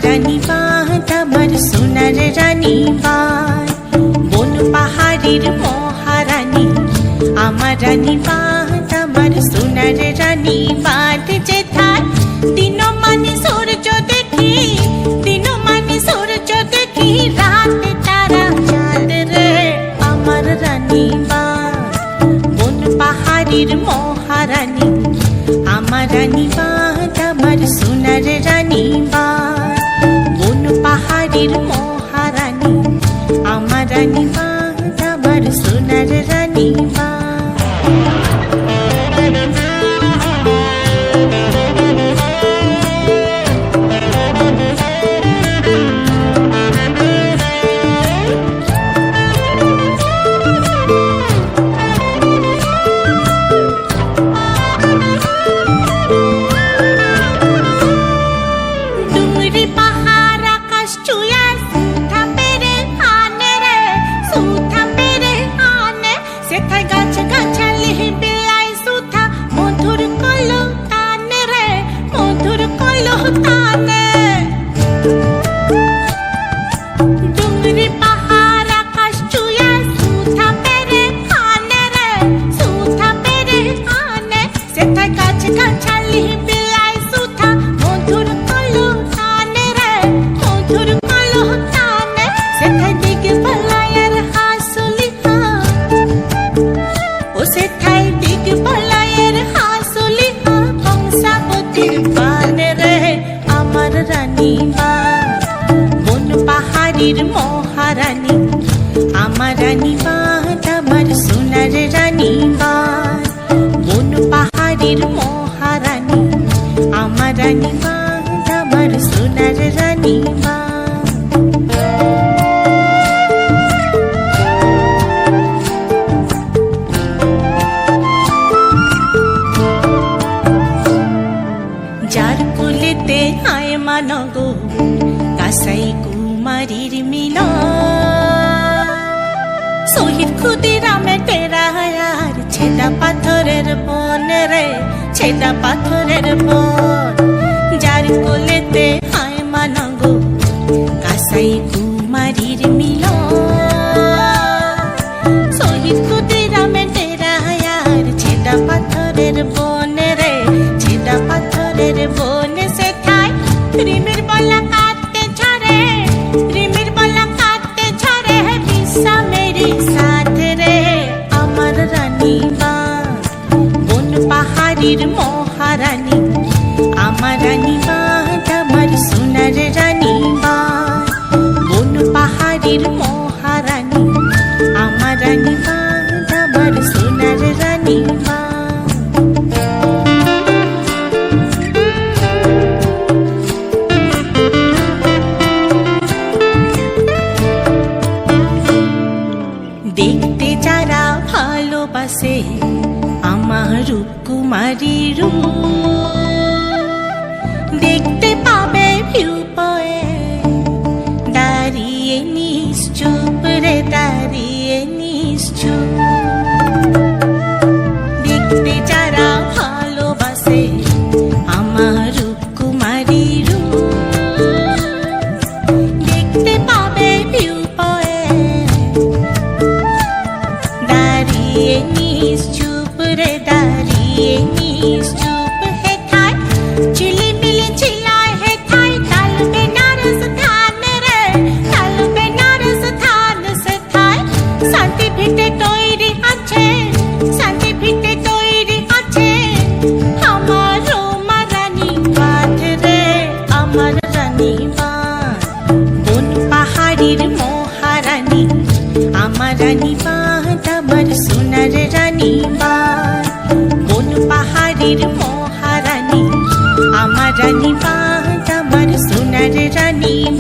রানী বাঁধ আমার সোনার রানী বাঁধ, বন পাহাড়ের মহারানী আমার রানী বাঁধ, আমার সোনার রানী বাঁধ। যেথায় দিন মানে সূর্য দেখি, দিন মানে সূর্য দেখি, রাতে তারা চাঁদ রে আমার রানী বাঁধ, বন পাহাড়ের মহারানী আমার রানী বাঁধ, আমার সোনার রানী বাঁধ, বন পাহাড়ের মহারানী আমার রানী বাঁধ, আমার সোনার রানী বাঁধ। মহারানী আমার রানী বাঁধ, আমার সোনার রানী বাঁধ, বন পাহাড়ের মহারানী আমার রানী বাঁধ, আমার সোনার রানী বাঁধ। যার কোলেতে আয় মানগো কাসাই কুমারীর মিল, শহীদ ক্ষুদিরামে টেরাহার ছেদা পাথরের বন রে, ছেদা পাথরের বন। যার কোলেতে আয় মানগো কাসাই